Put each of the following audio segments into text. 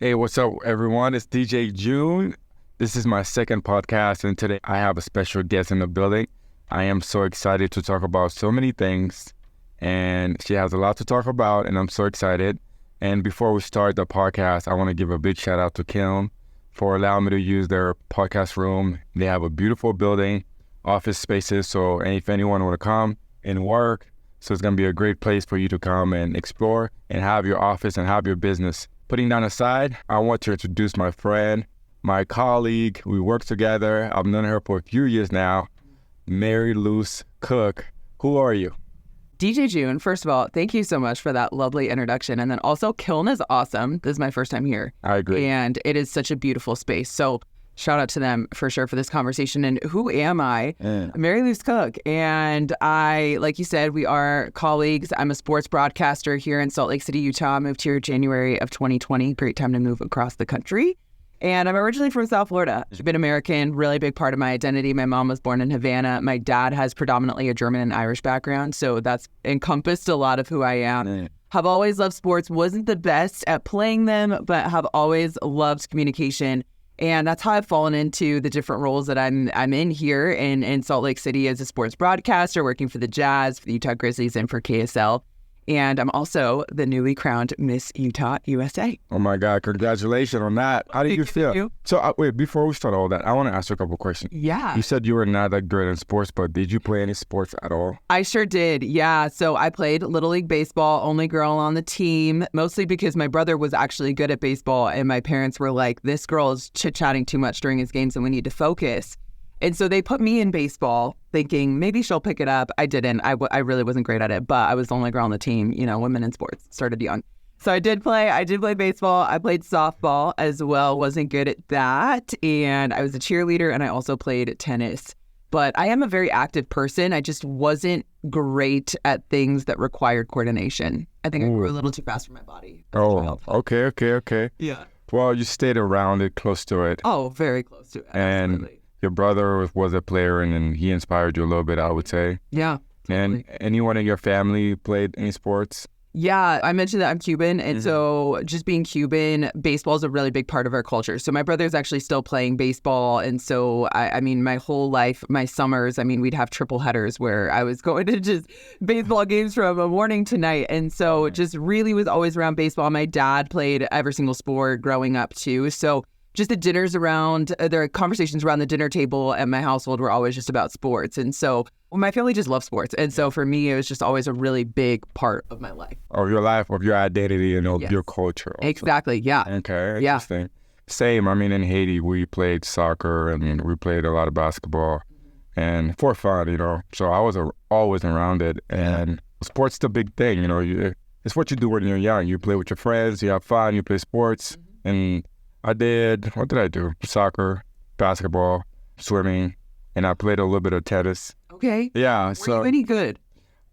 Hey, what's up, everyone? It's DJ Joune. This is my second podcast, and today I have a special guest in the building. I am so excited to talk about so many things, and she has a lot to talk about, and I'm so excited. And before we start the podcast, I want to give a big shout out to Kiln for allowing me to use their podcast room. They have a beautiful building, office spaces, so if anyone want to come and work, so it's going to be a great place for you to come and explore and have your office and have your business. Putting that aside, I want to introduce my friend, my colleague. We work together. I've known her for a few years now, Mary Luce Cook. Who are you? DJ Joune, first of all, thank you so much for that lovely introduction. And then also, Kiln is awesome. This is my first time here. I agree. And it is such a beautiful space. So shout out to them for sure for this conversation. And who am I? Mary Luce Cook. And I, like you said, we are colleagues. I'm a sports broadcaster here in Salt Lake City, Utah. I moved here January of 2020. Great time to move across the country. And I'm originally from South Florida. I've been American, really big part of my identity. My mom was born in Havana. My dad has predominantly a German and Irish background, so that's encompassed a lot of who I am. Have always loved sports, wasn't the best at playing them, but have always loved communication. And that's how I've fallen into the different roles that I'm in here in Salt Lake City as a sports broadcaster, working for the Jazz, for the Utah Grizzlies, and for KSL. And I'm also the newly crowned Miss Utah USA. Oh my God, congratulations on that. How do you feel? So wait, before we start all that, I want to ask you a couple questions. Yeah. You said you were not that great in sports, but did you play any sports at all? I sure did. Yeah. So I played Little League Baseball, only girl on the team, mostly because my brother was actually good at baseball. And my parents were like, this girl is chit-chatting too much during his games and we need to focus. And so they put me in baseball thinking maybe she'll pick it up. I didn't. I really wasn't great at it, but I was the only girl on the team, women in sports, started young. So I did play baseball. I played softball as well. Wasn't good at that. And I was a cheerleader and I also played tennis. But I am a very active person. I just wasn't great at things that required coordination. I think I grew a little too fast for my body. Oh, okay. Yeah. Well, you stayed around it, close to it. Oh, very close to it. And your brother was a player, and he inspired you a little bit, I would say. Yeah. Totally. And anyone in your family played any sports? Yeah, I mentioned that I'm Cuban, and so just being Cuban, baseball is a really big part of our culture. So my brother's actually still playing baseball, and so, I mean, my whole life, my summers, we'd have triple headers where I was going to just baseball games from morning to night, and so just really was always around baseball. My dad played every single sport growing up, too, so just the dinners around, there are conversations around the dinner table at my household were always just about sports. And so my family just loves sports. And so for me, it was just always a really big part of my life. Of your life, of your identity, and of your culture. Also. Exactly, yeah. Okay, interesting. Yeah. Same, in Haiti, we played soccer, we played a lot of basketball, and for fun, So I was always around it. And sports the big thing, it's what you do when you're young. You play with your friends, you have fun, you play sports, and what did I do? Soccer, basketball, swimming, and I played a little bit of tennis. Okay. Yeah. Were you any good?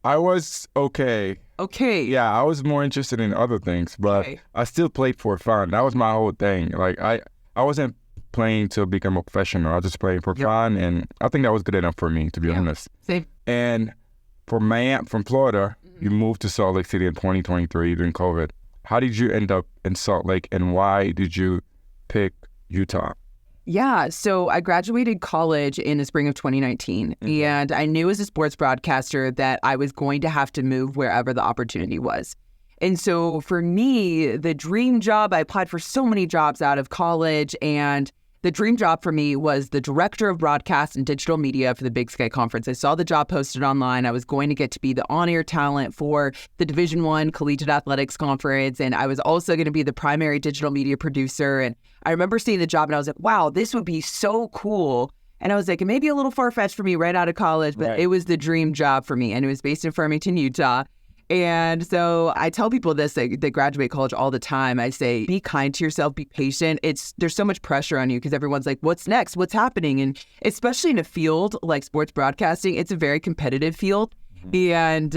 I was okay. Okay. Yeah, I was more interested in other things, but I still played for fun. That was my whole thing. Like, I wasn't playing to become a professional. I was just playing for fun, and I think that was good enough for me, to be honest. Same. And from Florida, you moved to Salt Lake City in 2023 during COVID. How did you end up in Salt Lake, and why did you pick Utah? Yeah, so I graduated college in the spring of 2019, and I knew as a sports broadcaster that I was going to have to move wherever the opportunity was. And so for me, the dream job, I applied for so many jobs out of college, and the dream job for me was the director of broadcast and digital media for the Big Sky Conference. I saw the job posted online. I was going to get to be the on-air talent for the Division I Collegiate Athletics Conference, and I was also going to be the primary digital media producer. And I remember seeing the job, and I was like, wow, this would be so cool. And I was like, it may be a little far-fetched for me right out of college, but it was the dream job for me, and it was based in Farmington, Utah. And so I tell people this, they graduate college all the time. I say, be kind to yourself, be patient. There's so much pressure on you because everyone's like, what's next? What's happening? And especially in a field like sports broadcasting, it's a very competitive field. And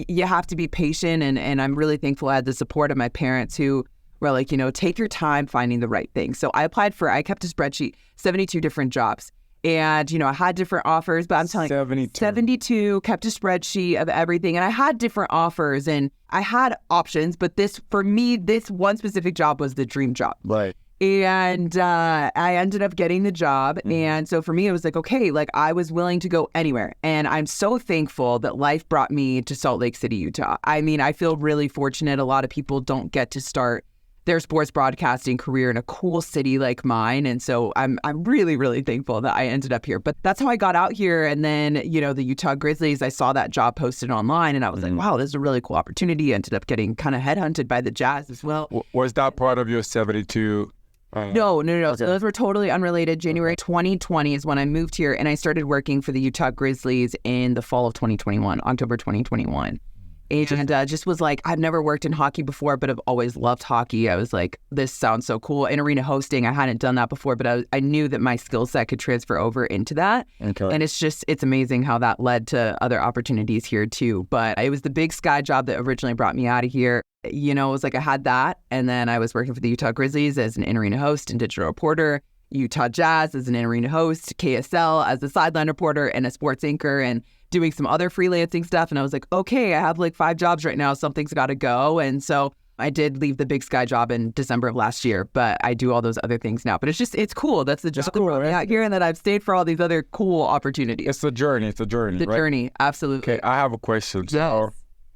you have to be patient. And I'm really thankful I had the support of my parents who were like, take your time finding the right thing. So I kept a spreadsheet, 72 different jobs. And, I had different offers, but I'm telling you, 72, kept a spreadsheet of everything. And I had different offers and I had options, but for me, this one specific job was the dream job. Right. And I ended up getting the job. And so for me, it was like, okay, like I was willing to go anywhere. And I'm so thankful that life brought me to Salt Lake City, Utah. I mean, I feel really fortunate. A lot of people don't get to start their sports broadcasting career in a cool city like mine. And so I'm really, really thankful that I ended up here. But that's how I got out here. And then, the Utah Grizzlies, I saw that job posted online and I was like, wow, this is a really cool opportunity. I ended up getting kind of headhunted by the Jazz as well. Was that part of your 72? No. Okay. So those were totally unrelated. January 2020 is when I moved here and I started working for the Utah Grizzlies in the fall of 2021, October 2021. And just was like, I've never worked in hockey before, but I've always loved hockey. I was like, this sounds so cool. In arena hosting, I hadn't done that before, but I knew that my skill set could transfer over into that. Okay. And it's amazing how that led to other opportunities here too. But it was the Big Sky job that originally brought me out of here. It was like I had that. And then I was working for the Utah Grizzlies as an in-arena host and digital reporter, Utah Jazz as an in-arena host, KSL as a sideline reporter and a sports anchor, and doing some other freelancing stuff. And I was like, okay, I have like 5 jobs right now. Something's got to go. And so I did leave the Big Sky job in December of last year, but I do all those other things now. But it's cool. That's the job. Cool, right? Yeah, hearing that I've stayed for all these other cool opportunities. It's a journey. The right? journey. Absolutely. Okay, I have a question. Yes. So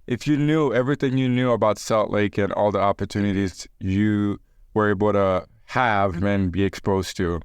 if you knew everything you knew about Salt Lake and all the opportunities you were able to have and be exposed to,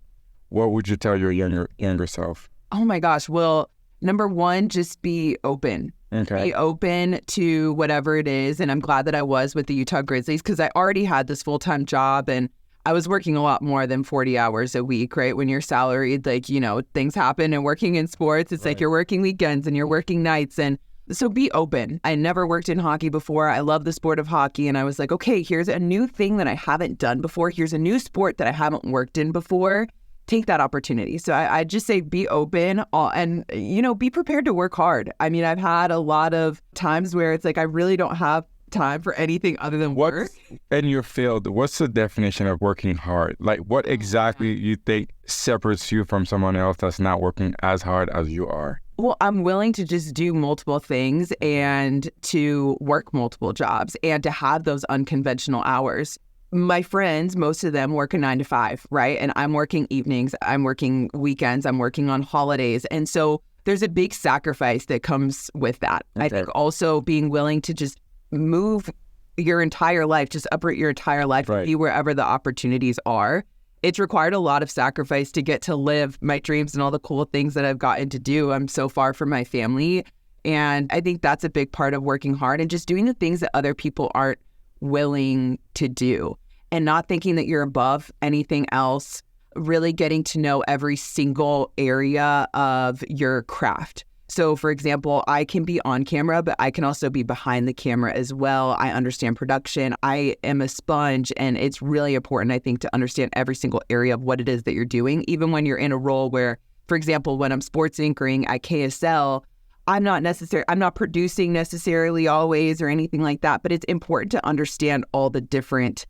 what would you tell your younger self? Oh my gosh. Well, number one, just be open. Okay. Be open to whatever it is. And I'm glad that I was with the Utah Grizzlies because I already had this full-time job and I was working a lot more than 40 hours a week, right? When you're salaried, like, things happen, and working in sports, it's like you're working weekends and you're working nights. And so be open. I never worked in hockey before. I love the sport of hockey. And I was like, okay, here's a new thing that I haven't done before. Here's a new sport that I haven't worked in before. Take that opportunity. So I just say be open and, be prepared to work hard. I mean, I've had a lot of times where it's like I really don't have time for anything other than work. In your field, what's the definition of working hard? Like, what exactly you think separates you from someone else that's not working as hard as you are? Well, I'm willing to just do multiple things and to work multiple jobs and to have those unconventional hours. My friends, most of them work a 9 to 5, right? And I'm working evenings, I'm working weekends, I'm working on holidays. And so there's a big sacrifice that comes with that. Okay. I think also being willing to just move your entire life, just uproot your entire life, right, and be wherever the opportunities are. It's required a lot of sacrifice to get to live my dreams and all the cool things that I've gotten to do. I'm so far from my family. And I think that's a big part of working hard and just doing the things that other people aren't willing to do and not thinking that you're above anything else, really getting to know every single area of your craft. So, for example, I can be on camera, but I can also be behind the camera as well. I understand production. I am a sponge, and it's really important, I think, to understand every single area of what it is that you're doing, even when you're in a role where, for example, when I'm sports anchoring at KSL, I'm not producing necessarily always or anything like that, but it's important to understand all the different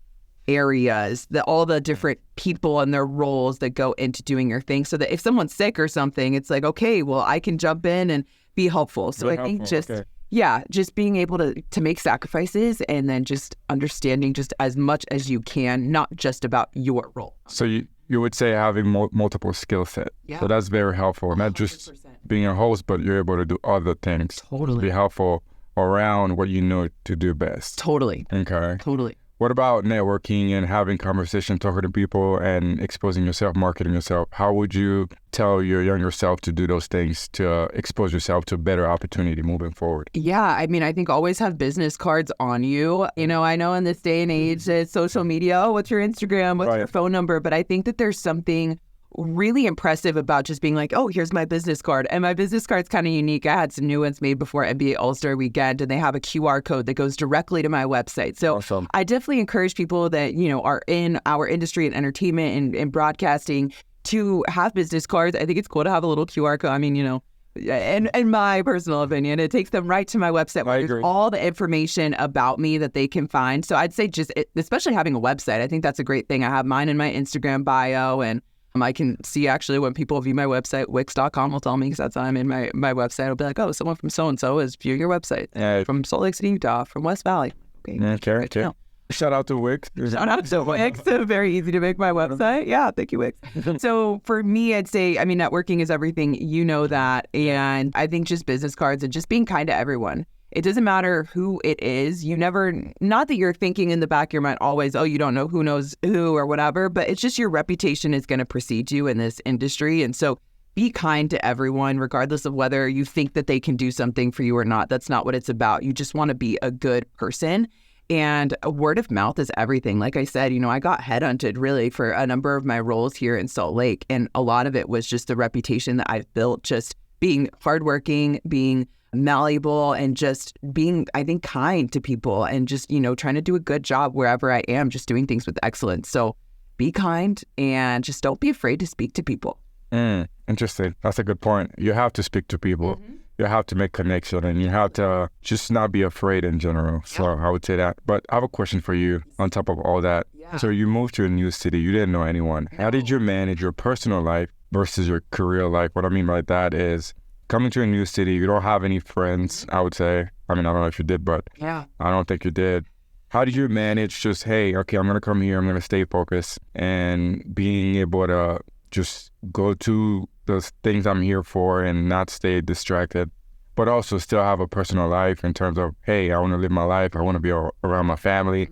areas, all the different people and their roles that go into doing your thing, so that if someone's sick or something, it's like, okay, well, I can jump in and be helpful. So I think just being able to make sacrifices and then just understanding just as much as you can, not just about your role. So you would say having multiple skill set. Yeah. So that's very helpful. 100%. Not just being a host, but you're able to do other things. Totally. To be helpful around what you know to do best. Totally. Okay. Totally. What about networking and having conversation, talking to people and exposing yourself, marketing yourself? How would you tell your younger self to do those things to expose yourself to a better opportunity moving forward? Yeah, I mean, I think always have business cards on you. You know, I know in this day and age, it's social media, oh, what's your Instagram, what's your phone number? But I think that there's something really impressive about just being like, oh, here's my business card. And my business card's kind of unique. I had some new ones made before NBA All-Star Weekend, and they have a QR code that goes directly to my website. So awesome. I definitely encourage people that, you know, are in our industry and entertainment and broadcasting to have business cards. I think it's cool to have a little QR code. I mean, you know, in my personal opinion, it takes them right to my website where there's all the information about me that they can find. So I'd say especially having a website, I think that's a great thing. I have mine in my Instagram bio, and I can see actually when people view my website, Wix.com will tell me because that's how I'm in my website. It'll be like, oh, someone from so-and-so is viewing your website from Salt Lake City, Utah, from West Valley. Okay. Shout out to Wix. Shout out to Wix. Very easy to make my website. Yeah, thank you, Wix. So for me, I'd say, networking is everything. You know that. And I think just business cards and just being kind to everyone. It doesn't matter who it is. You never, not that you're thinking in the back of your mind always, oh, you don't know who knows who or whatever, but it's just your reputation is going to precede you in this industry. And so be kind to everyone, regardless of whether you think that they can do something for you or not. That's not what it's about. You just want to be a good person. And word of mouth is everything. Like I said, I got headhunted really for a number of my roles here in Salt Lake. And a lot of it was just the reputation that I've built, just being hardworking, being malleable, and just being, I think, kind to people and just, trying to do a good job wherever I am, just doing things with excellence. So be kind and just don't be afraid to speak to people. Interesting. That's a good point. You have to speak to people. Mm-hmm. You have to make connection, and you have to just not be afraid in general. So I would say that. But I have a question for you on top of all that. Yeah. So you moved to a new city. You didn't know anyone. No. How did you manage your personal life versus your career life? What I mean by that is coming to a new city, you don't have any friends, I would say. I don't know if you did, but I don't think you did. How did you manage just, hey, okay, I'm going to come here, I'm going to stay focused, and being able to just go to the things I'm here for and not stay distracted, but also still have a personal life in terms of, hey, I want to live my life. I want to be around my family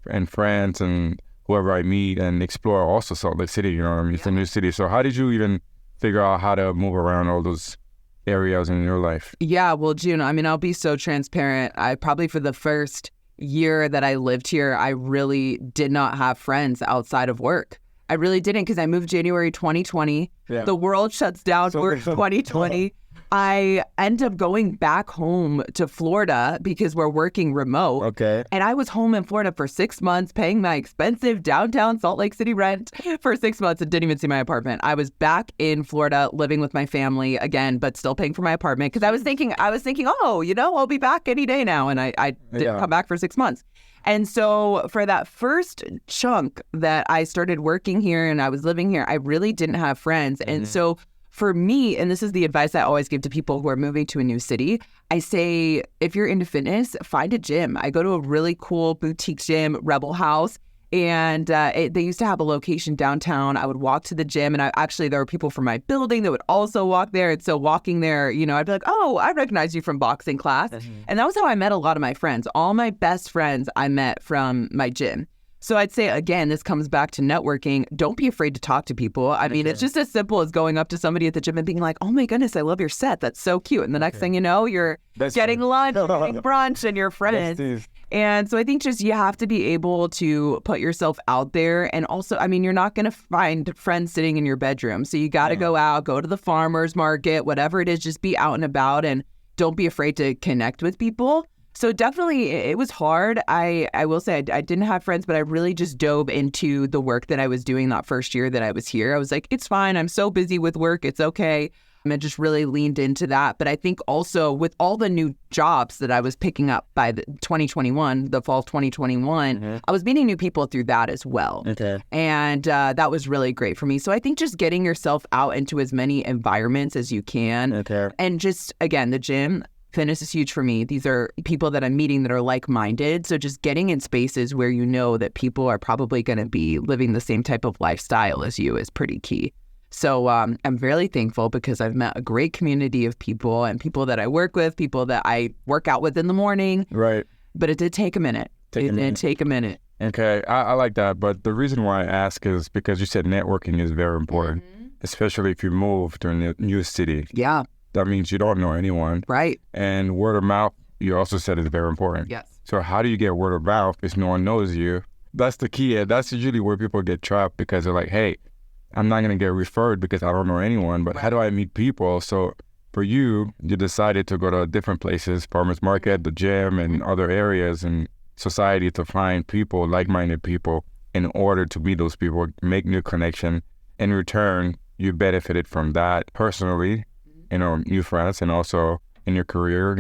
and friends and whoever I meet and explore also Salt Lake City, It's a new city. So how did you even figure out how to move around all those areas in your life? Yeah, well, Joune, I'll be so transparent. I probably for the first year that I lived here, I really did not have friends outside of work. I really didn't, because I moved January 2020. Yeah. The world shuts down for 2020. I end up going back home to Florida because we're working remote. Okay. And I was home in Florida for 6 months, paying my expensive downtown Salt Lake City rent for 6 months and didn't even see my apartment. I was back in Florida living with my family again, but still paying for my apartment because I was thinking, oh, I'll be back any day now. And I didn't come back for 6 months. And so for that first chunk that I started working here and I was living here, I really didn't have friends. And so for me, and this is the advice I always give to people who are moving to a new city, I say, if you're into fitness, find a gym. I go to a really cool boutique gym, Rebel House, and they used to have a location downtown. I would walk to the gym, and there were people from my building that would also walk there. And so walking there, I'd be like, oh, I recognize you from boxing class. And that was how I met a lot of my friends. All my best friends I met from my gym. So I'd say, again, this comes back to networking. Don't be afraid to talk to people. It's just as simple as going up to somebody at the gym and being like, oh my goodness, I love your set. That's so cute. And the next thing you know, you're getting lunch, getting brunch, and you're friends. And so I think just you have to be able to put yourself out there. And also, you're not going to find friends sitting in your bedroom. So you got to go out, go to the farmer's market, whatever it is, just be out and about and don't be afraid to connect with people. So definitely it was hard. I will say I didn't have friends, but I really just dove into the work that I was doing that first year that I was here. I was like, it's fine. I'm so busy with work. It's okay. I just really leaned into that. But I think also with all the new jobs that I was picking up by the fall of 2021, I was meeting new people through that as well. Okay. And that was really great for me. So I think just getting yourself out into as many environments as you can. Okay. And just, again, the gym, fitness is huge for me. These are people that I'm meeting that are like-minded. So just getting in spaces where you know that people are probably going to be living the same type of lifestyle as you is pretty key. So I'm really thankful because I've met a great community of people and people that I work with, people that I work out with in the morning. Right. But it did take a minute. It did take a minute. Okay. I like that. But the reason why I ask is because you said networking is very important, especially if you move to a new city. Yeah. That means you don't know anyone. Right. And word of mouth, you also said, is very important. Yes. So how do you get word of mouth if no one knows you? That's the key. That's usually where people get trapped because they're like, hey, I'm not going to get referred because I don't know anyone, but how do I meet people? So for you decided to go to different places, farmers market, the gym, and other areas in society to find people, like-minded people, in order to meet those people, make new connection. In return, you benefited from that personally, new friends, and also in your career,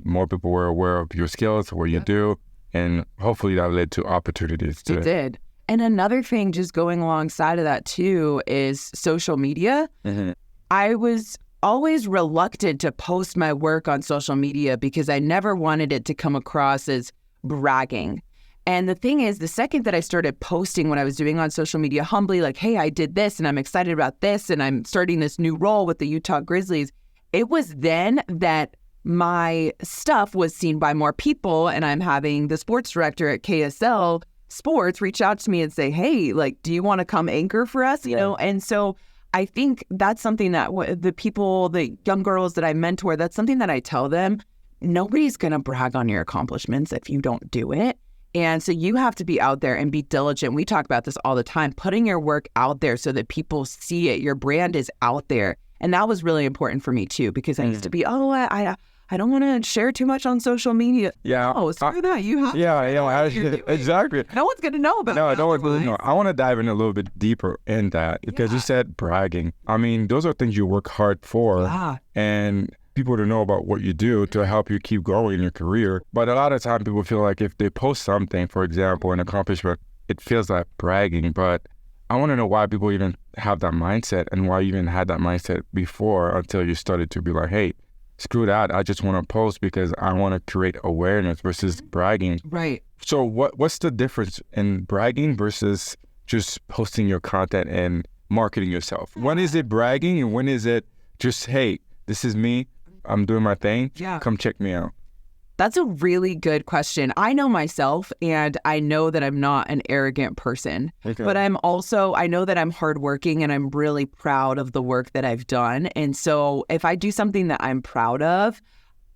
more people were aware of your skills, what you do, and hopefully that led to opportunities. It did. And another thing just going alongside of that too is social media. Mm-hmm. I was always reluctant to post my work on social media because I never wanted it to come across as bragging. And the thing is, the second that I started posting what I was doing on social media humbly, like, hey, I did this and I'm excited about this and I'm starting this new role with the Utah Grizzlies, it was then that my stuff was seen by more people, and I'm having the sports director at KSL Sports reach out to me and say, hey, like, do you want to come anchor for us? You know? And so I think that's something that the people, the young girls that I mentor, that's something that I tell them, nobody's going to brag on your accomplishments if you don't do it. And so you have to be out there and be diligent. We talk about this all the time, putting your work out there so that people see it. Your brand is out there. And that was really important for me too, because I used to be, I don't want to share too much on social media. Yeah. Oh, screw that. You have exactly. No one's going to know about it. No, no one know. I want to dive in a little bit deeper in that because you said bragging. I mean, those are things you work hard for. Yeah. And people to know about what you do to help you keep growing in your career. But a lot of time people feel like if they post something, for example, an accomplishment, it feels like bragging. But I want to know why people even have that mindset and why you even had that mindset before until you started to be like, hey, screw that. I just want to post because I want to create awareness versus bragging. Right. So what's the difference in bragging versus just posting your content and marketing yourself? When is it bragging and when is it just, hey, this is me. I'm doing my thing. Yeah. Come check me out. That's a really good question. I know myself, and I know that I'm not an arrogant person, but I know that I'm hardworking and I'm really proud of the work that I've done. And so if I do something that I'm proud of,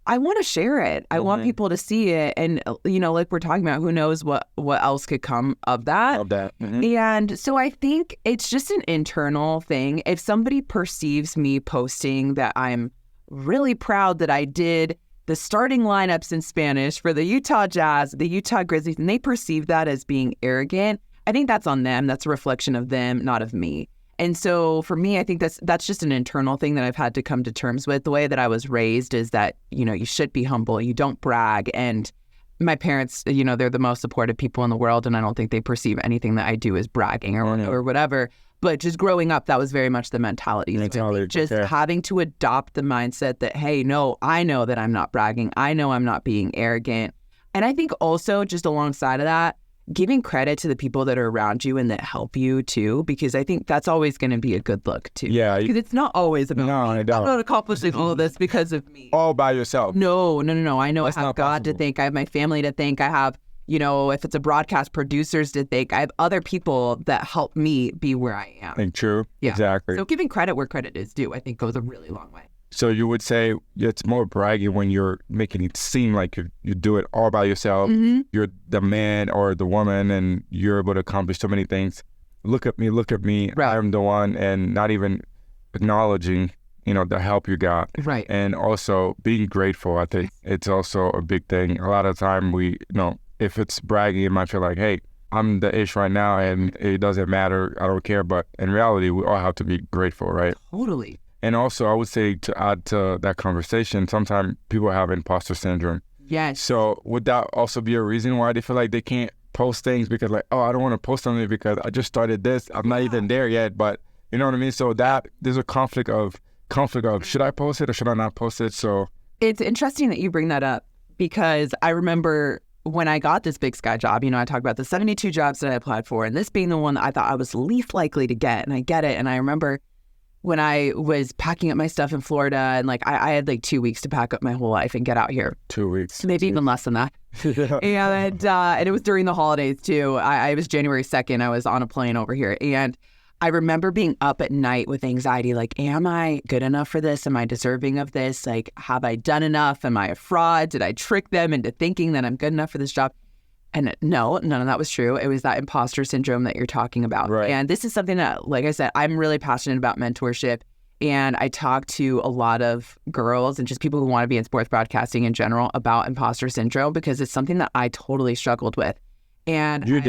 I want to share it. I want people to see it. And, you know, like we're talking about, who knows what else could come of that. And so I think it's just an internal thing. If somebody perceives me posting that I'm really proud that I did the starting lineups in Spanish for the Utah Jazz, the Utah Grizzlies, and they perceive that as being arrogant, I think that's on them. That's a reflection of them, not of me. And so for me, I think that's just an internal thing that I've had to come to terms with. The way that I was raised is that, you know, you should be humble. You don't brag. And my parents, you know, they're the most supportive people in the world, and I don't think they perceive anything that I do as bragging or whatever. But just growing up, that was very much the mentality. Just having to adopt the mindset that, hey, no, I know that I'm not bragging. I know I'm not being arrogant. And I think also just alongside of that, giving credit to the people that are around you and that help you too, because I think that's always going to be a good look too. Yeah. Because it's not always about me. I'm not accomplishing all of this because of me. All by yourself. No. I know I have God to thank. I have my family to thank. I have, you know, if it's a broadcast, producers to thank. I have other people that help me be where I am. True. Yeah. Exactly. So giving credit where credit is due, I think, goes a really long way. So you would say it's more bragging when you're making it seem like you do it all by yourself. You're the man or the woman and you're able to accomplish so many things. Look at me. Right. I'm the one, and not even acknowledging, you know, the help you got. Right. And also being grateful. I think it's also a big thing. A lot of time if it's bragging, it might feel like, hey, I'm the ish right now and it doesn't matter. I don't care. But in reality, we all have to be grateful, right? Totally. And also, I would say to add to that conversation, sometimes people have imposter syndrome. Yes. So would that also be a reason why they feel like they can't post things because like, oh, I don't want to post something because I just started this. I'm not even there yet, but you know what I mean? So that there's a conflict of should I post it or should I not post it? So it's interesting that you bring that up because I remember when I got this Big Sky job, you know, I talked about the 72 jobs that I applied for and this being the one that I thought I was least likely to get. And I get it. And I remember when I was packing up my stuff in Florida and like I had like 2 weeks to pack up my whole life and get out here. 2 weeks. Maybe even less than that. And it was during the holidays too. I was January 2nd. I was on a plane over here. And I remember being up at night with anxiety, like, am I good enough for this? Am I deserving of this? Like, have I done enough? Am I a fraud? Did I trick them into thinking that I'm good enough for this job? And no, none of that was true. It was that imposter syndrome that you're talking about. Right. And this is something that, like I said, I'm really passionate about mentorship. And I talk to a lot of girls and just people who want to be in sports broadcasting in general about imposter syndrome because it's something that I totally struggled with. And you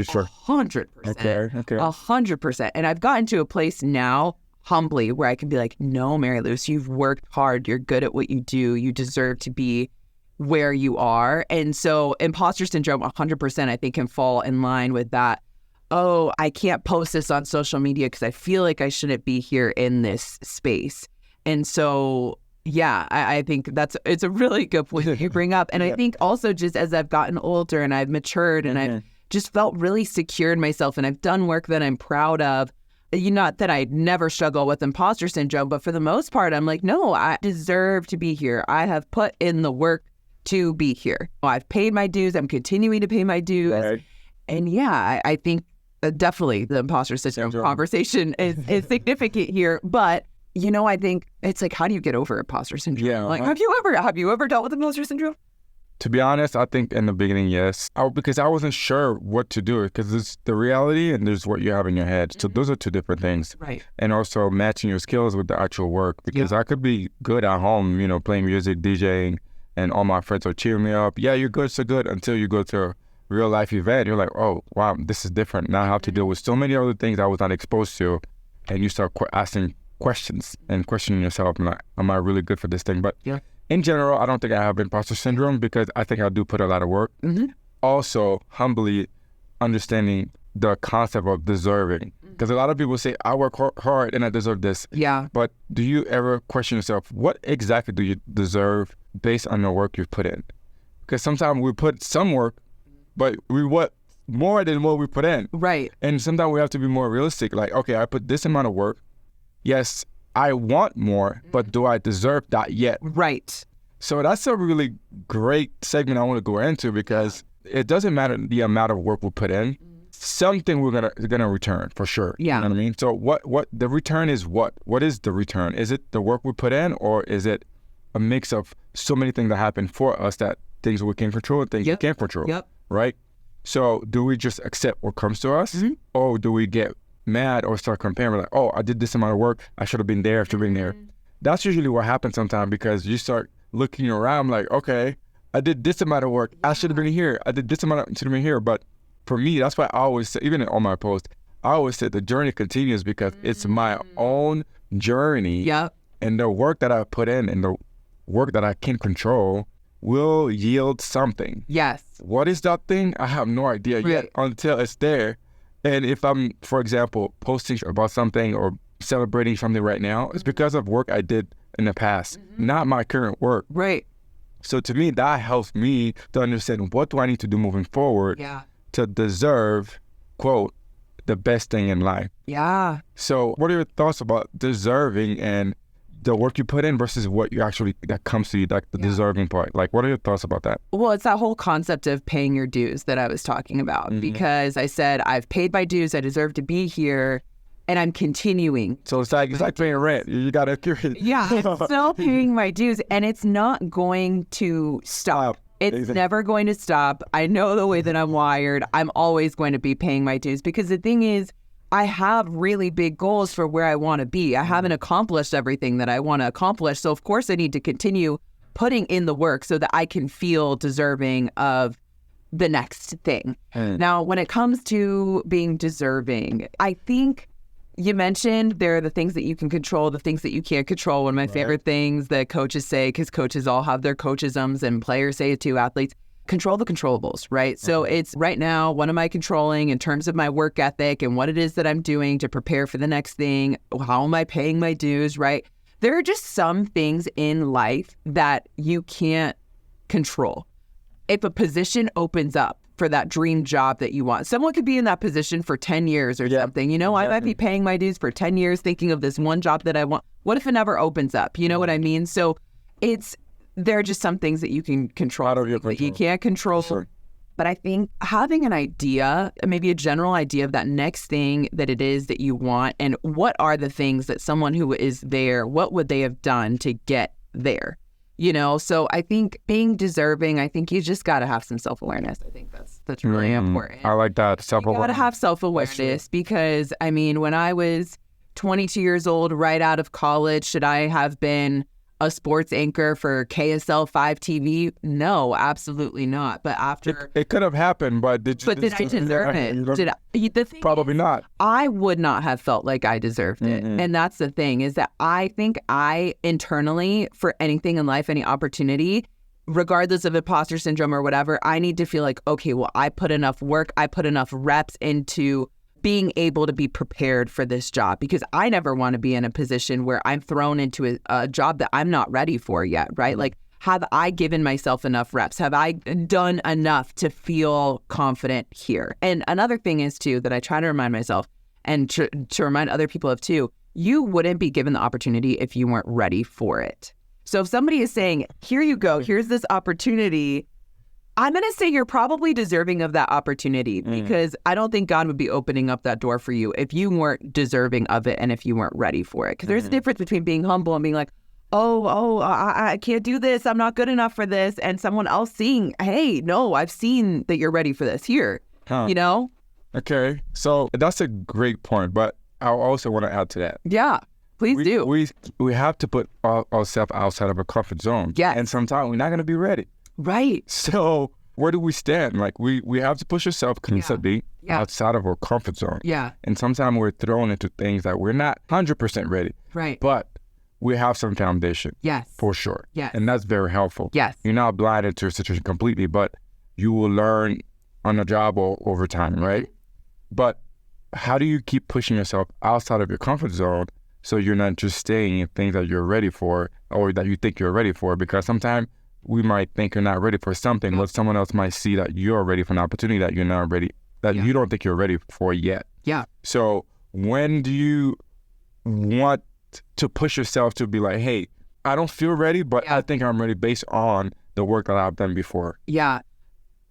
struggled 100%. Okay. 100%. And I've gotten to a place now, humbly, where I can be like, no, Mary Luce, you've worked hard. You're good at what you do. You deserve to be where you are. And so imposter syndrome 100% I think can fall in line with that oh, I can't post this on social media because I feel like I shouldn't be here in this space. And so, yeah, I think it's a really good point that you bring up. And I think also just as I've gotten older and I've matured and I've just felt really secure in myself and I've done work that I'm proud of, not that I never struggle with imposter syndrome, but for the most part, I'm like, no, I deserve to be here. I have put in the work to be here. I've paid my dues. I'm continuing to pay my dues. Right. And yeah, I think definitely the imposter syndrome conversation is significant here. But, I think it's like, how do you get over imposter syndrome? Yeah, like, have you ever dealt with imposter syndrome? To be honest, I think in the beginning, yes. Because I wasn't sure what to do, because there's the reality and there's what you have in your head. So those are two different things. Right. And also matching your skills with the actual work, because I could be good at home, playing music, DJing, and all my friends are cheering me up. Yeah, you're good, so good, until you go to a real life event. You're like, oh, wow, this is different. Now I have to deal with so many other things I was not exposed to. And you start asking questions and questioning yourself. Like, am I really good for this thing? But in general, I don't think I have imposter syndrome, because I think I do put a lot of work. Also, humbly understanding the concept of deserving. Because a lot of people say, I work hard and I deserve this. Yeah. But do you ever question yourself, what exactly do you deserve based on the work you've put in? Because sometimes we put some work, but we want more than what we put in. Right. And sometimes we have to be more realistic. Like, okay, I put this amount of work. Yes, I want more, but do I deserve that yet? Right. So that's a really great segment I want to go into, because it doesn't matter the amount of work we put in. Something we're gonna return for sure. Yeah. You know what I mean? So what the return is what? What is the return? Is it the work we put in, or is it a mix of so many things that happen for us, that things we can control and things we can't control? Yep. Right? So do we just accept what comes to us, or do we get mad or start comparing, like, oh, I did this amount of work, I should have been there, I should have been there. That's usually what happens sometimes, because you start looking around like, okay, I did this amount of work, I should have been here, I did this amount, I should have been here. But for me, that's why I always say, even on my post, I always say the journey continues, because it's my own journey. And the work that I put in and the work that I can control will yield something. Yes. What is that thing? I have no idea yet until it's there. And if I'm, for example, posting about something or celebrating something right now, it's because of work I did in the past, not my current work. Right. So to me, that helps me to understand, what do I need to do moving forward to deserve, quote, the best thing in life. Yeah. So what are your thoughts about deserving and the work you put in versus what you actually, that comes to you, like the deserving part? Like, what are your thoughts about that? Well, it's that whole concept of paying your dues that I was talking about, because I said, I've paid my dues, I deserve to be here, and I'm continuing. So it's like paying rent. You got to... Yeah, I'm still paying my dues, and it's not going to stop. It's never going to stop. I know the way that I'm wired. I'm always going to be paying my dues, because the thing is, I have really big goals for where I want to be. I haven't accomplished everything that I want to accomplish. So of course I need to continue putting in the work so that I can feel deserving of the next thing. Now, when it comes to being deserving, I think you mentioned there are the things that you can control, the things that you can't control. One of my favorite things that coaches say, because coaches all have their coachisms and players say it too, athletes, control the controllables, right? So it's right now, what am I controlling in terms of my work ethic and what it is that I'm doing to prepare for the next thing? How am I paying my dues, right? There are just some things in life that you can't control. If a position opens up for that dream job that you want, someone could be in that position for 10 years or something. I might be paying my dues for 10 years thinking of this one job that I want. What if it never opens up? You know what I mean? So there are just some things that you can control, that you can't control. Sure. But I think having an idea, maybe a general idea of that next thing that it is that you want, and what are the things that someone who is there, what would they have done to get there? So I think being deserving, I think you just got to have some self-awareness. I think that's really important. I like that. Self-awareness. You got to have self-awareness, because, when I was 22 years old, right out of college, should I have been a sports anchor for KSL 5 TV? No, absolutely not. But after... It could have happened, but did you... But did I deserve it? Probably not. I would not have felt like I deserved it. And that's the thing, is that I think I internally, for anything in life, any opportunity, regardless of imposter syndrome or whatever, I need to feel like, okay, well, I put enough work, I put enough reps into being able to be prepared for this job, because I never want to be in a position where I'm thrown into a job that I'm not ready for yet, right? Like, have I given myself enough reps? Have I done enough to feel confident here? And another thing is, too, that I try to remind myself and to remind other people of, too, you wouldn't be given the opportunity if you weren't ready for it. So if somebody is saying, here you go, here's this opportunity, I'm going to say you're probably deserving of that opportunity, because I don't think God would be opening up that door for you if you weren't deserving of it and if you weren't ready for it. Because there's a difference between being humble and being like, I can't do this, I'm not good enough for this, and someone else seeing, hey, no, I've seen that you're ready for this here, you know? Okay, so that's a great point, but I also want to add to that. Yeah, please do. We have to put ourselves outside of our comfort zone. Yes. And sometimes we're not going to be ready. Right. So where do we stand? Like, we have to push ourselves constantly outside of our comfort zone. Yeah. And sometimes we're thrown into things that we're not 100% ready. Right. But we have some foundation. Yes. For sure. Yes. And that's very helpful. Yes. You're not blinded to a situation completely, but you will learn on the job or over time, right? But how do you keep pushing yourself outside of your comfort zone so you're not just staying in things that you're ready for or that you think you're ready for? Because sometimes we might think you're not ready for something, but someone else might see that you're ready for an opportunity that you're not ready, that you don't think you're ready for yet. Yeah. So when do you want to push yourself to be like, hey, I don't feel ready, but I think I'm ready based on the work that I've done before? Yeah.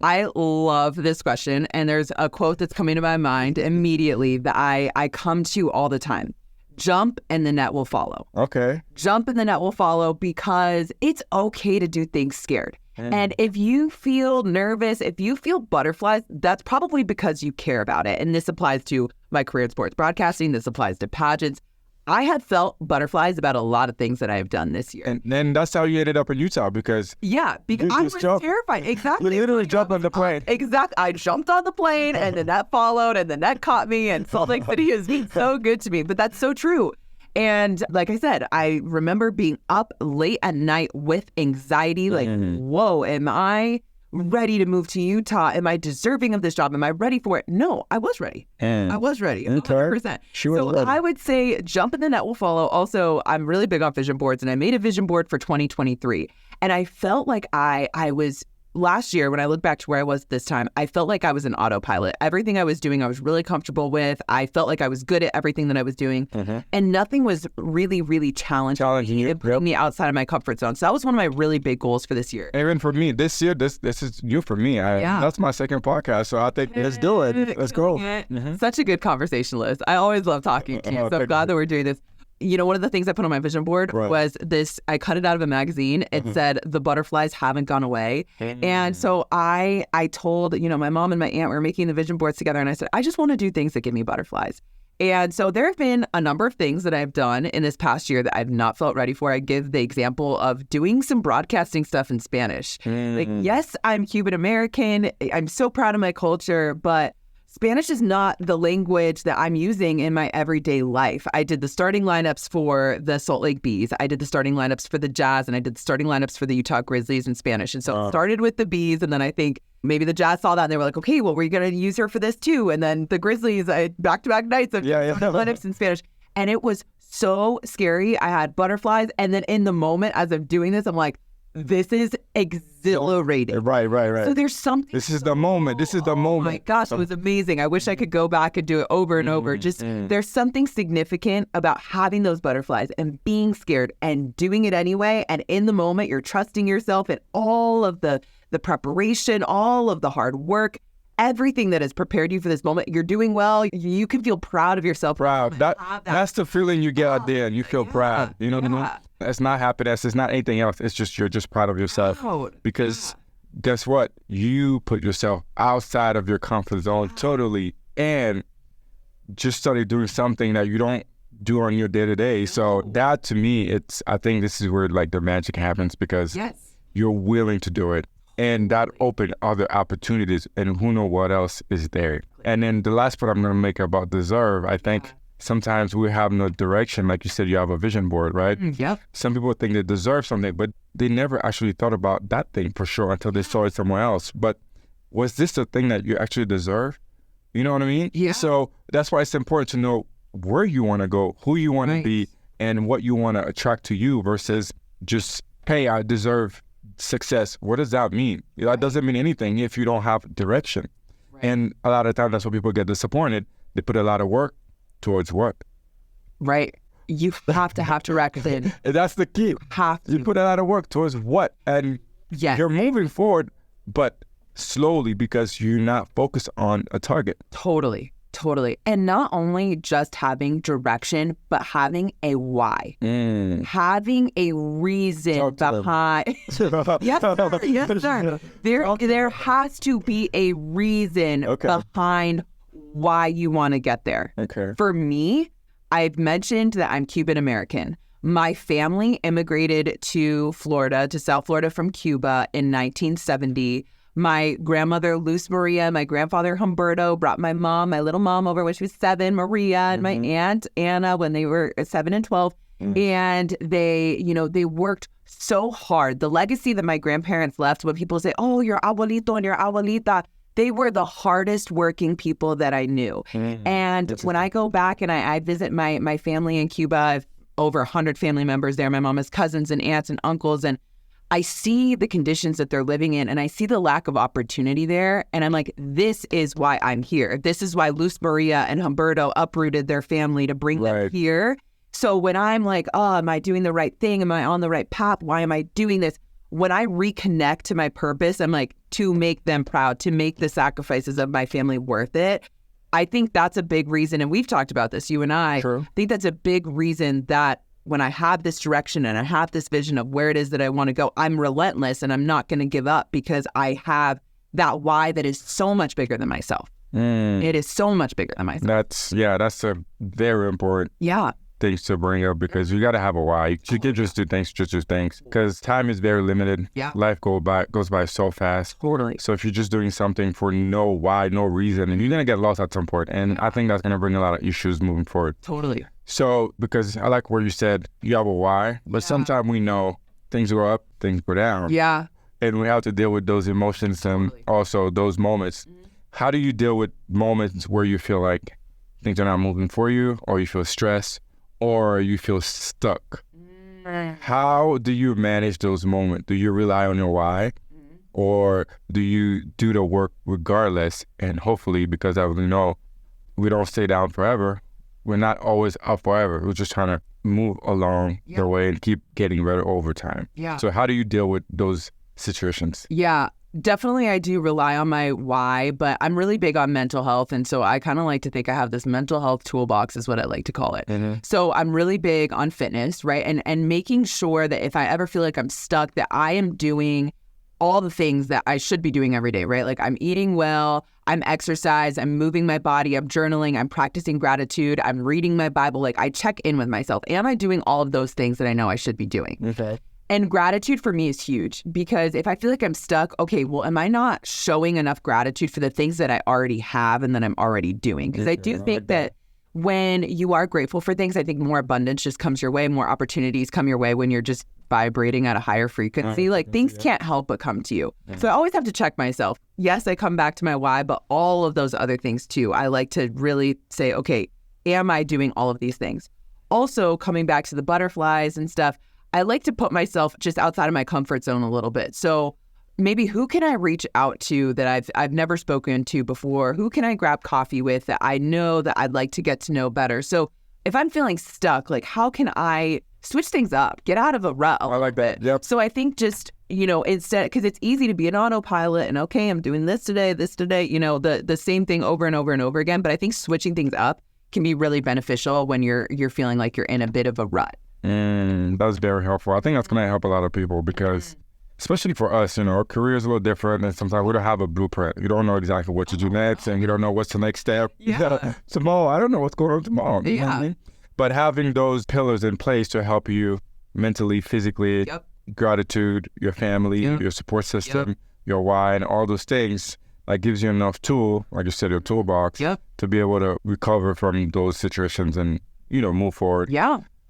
I love this question. And there's a quote that's coming to my mind immediately that I come to all the time. Jump and the net will follow. Okay. Jump and the net will follow, because it's okay to do things scared. And if you feel nervous, if you feel butterflies, that's probably because you care about it. And this applies to my career in sports broadcasting. This applies to pageants. I had felt butterflies about a lot of things that I have done this year. And then that's how you ended up in Utah, because because I was terrified. Exactly. You literally jumped on the plane. Exactly. I jumped on the plane, and the net followed, and the net caught me, and Salt Lake City has been so good to me. But that's so true. And like I said, I remember being up late at night with anxiety, like, whoa, am I ready to move to Utah? Am I deserving of this job? Am I ready for it? No, I was ready. I was ready, 100%. So I would say jump and the net will follow. Also, I'm really big on vision boards, and I made a vision board for 2023. And I felt like I was, last year, when I look back to where I was this time, I felt like I was an autopilot. Everything I was doing, I was really comfortable with. I felt like I was good at everything that I was doing. And nothing was really, really challenging me. It put me outside of my comfort zone. So that was one of my really big goals for this year. Even for me, this year, this is new for me. That's my second podcast. So I think let's do it. Let's go. Such a good conversationalist. I always love talking to you. So I'm glad that we're doing this. You know, one of the things I put on my vision board was this, I cut it out of a magazine. It said, the butterflies haven't gone away. And so I told, my mom and my aunt were making the vision boards together. And I said, I just want to do things that give me butterflies. And so there have been a number of things that I've done in this past year that I've not felt ready for. I give the example of doing some broadcasting stuff in Spanish. Like, yes, I'm Cuban American. I'm so proud of my culture, but Spanish is not the language that I'm using in my everyday life. I did the starting lineups for the Salt Lake Bees. I did the starting lineups for the Jazz, and I did the starting lineups for the Utah Grizzlies in Spanish. And so it started with the Bees, and then I think maybe the Jazz saw that, and they were like, okay, well, we're going to use her for this too. And then the Grizzlies, back-to-back nights of lineups in Spanish. And it was so scary. I had butterflies. And then in the moment, as I'm doing this, I'm like, this is exhilarating. Right. So there's something. This is the moment. Oh my gosh, it was amazing. I wish I could go back and do it over and over. There's something significant about having those butterflies and being scared and doing it anyway. And in the moment, you're trusting yourself and all of the preparation, all of the hard work, everything that has prepared you for this moment. You're doing well. You can feel proud of yourself. That's the feeling you get out there, and you feel proud. You know what I mean? It's not happiness. It's not anything else. It's just you're just proud of yourself. Because guess what? You put yourself outside of your comfort zone totally, and just started doing something that you don't do on your day-to-day. So that, to me, I think this is where like the magic happens, because you're willing to do it. And that opened other opportunities, and who knows what else is there. And then the last part I'm going to make about deserve, I think sometimes we have no direction. Like you said, you have a vision board, right? Some people think they deserve something, but they never actually thought about that thing for sure until they saw it somewhere else. But was this the thing that you actually deserve? You know what I mean? Yeah. So that's why it's important to know where you want to go, who you want to be, and what you want to attract to you versus just, hey, I deserve success. What does that mean? That doesn't mean anything if you don't have direction. And a lot of times that's where people get disappointed. They put a lot of work towards what? Right. You have to have direction. That's the key. You put a lot of work towards what? And you're moving forward, but slowly because you're not focused on a target. Totally. And not only just having direction, but having a why. Having a reason behind. Yes, sir. There has to be a reason behind why you want to get there. Okay. For me, I've mentioned that I'm Cuban American. My family immigrated to Florida, to South Florida from Cuba in 1970. My grandmother, Luz Maria, my grandfather, Humberto, brought my mom, my little mom over when she was 7, Maria, and my aunt, Anna, when they were 7 and 12. And they, they worked so hard. The legacy that my grandparents left, when people say, oh, your abuelito and your abuelita, they were the hardest working people that I knew. And when I go back and I visit my family in Cuba, I have over 100 family members there. My mom has cousins and aunts and uncles, and I see the conditions that they're living in, and I see the lack of opportunity there. And I'm like, this is why I'm here. This is why Luz Maria and Humberto uprooted their family to bring them here. So when I'm like, oh, am I doing the right thing? Am I on the right path? Why am I doing this? When I reconnect to my purpose, I'm like, to make them proud, to make the sacrifices of my family worth it. I think that's a big reason. And we've talked about this, you and I. True. I think that's a big reason that when I have this direction and I have this vision of where it is that I want to go, I'm relentless and I'm not going to give up because I have that why that is so much bigger than myself. It is so much bigger than myself. That's a very important thing to bring up because you got to have a why. You can't just do things because time is very limited. Life goes by so fast. Totally. So if you're just doing something for no why, no reason, and you're going to get lost at some point. And I think that's going to bring a lot of issues moving forward. Totally. So, because I like where you said you have a why, but sometimes we know things go up, things go down. Yeah. And we have to deal with those emotions and also those moments. How do you deal with moments where you feel like things are not moving for you, or you feel stressed, or you feel stuck? How do you manage those moments? Do you rely on your why, or do you do the work regardless? And hopefully, because as we know, we don't stay down forever. We're not always up forever. We're just trying to move along the way and keep getting better over time. So how do you deal with those situations? Definitely I do rely on my why, but I'm really big on mental health. And so I kind of like to think I have this mental health toolbox is what I like to call it. So I'm really big on fitness, right? And making sure that if I ever feel like I'm stuck, that I am doing all the things that I should be doing every day, right? Like I'm eating well, I'm exercise, I'm moving my body, I'm journaling, I'm practicing gratitude, I'm reading my Bible. Like I check in with myself. Am I doing all of those things that I know I should be doing? And gratitude for me is huge because if I feel like I'm stuck, okay, well, am I not showing enough gratitude for the things that I already have and that I'm already doing? Because I do think that when you are grateful for things, I think more abundance just comes your way, more opportunities come your way when you're just vibrating at a higher frequency. Like things can't help but come to you. So I always have to check myself. Yes, I come back to my why, but all of those other things too. I like to really say, okay, am I doing all of these things? Also, coming back to the butterflies and stuff, I like to put myself just outside of my comfort zone a little bit. So maybe who can I reach out to that I've never spoken to before? Who can I grab coffee with that I know that I'd like to get to know better? So if I'm feeling stuck, like how can I switch things up, get out of a rut a little bit? Yep. So I think just, instead, because it's easy to be an autopilot and okay, I'm doing this today, the same thing over and over and over again. But I think switching things up can be really beneficial when you're feeling like you're in a bit of a rut. That's very helpful. I think that's going to help a lot of people because, especially for us, our career is a little different, and sometimes we don't have a blueprint. You don't know exactly what to do next, and you don't know what's the next step. Tomorrow, I don't know what's going on tomorrow. You know what I mean? But having those pillars in place to help you mentally, physically, gratitude, your family, your support system, your why, and all those things, like gives you enough tool, like you said, your toolbox, to be able to recover from those situations and, move forward.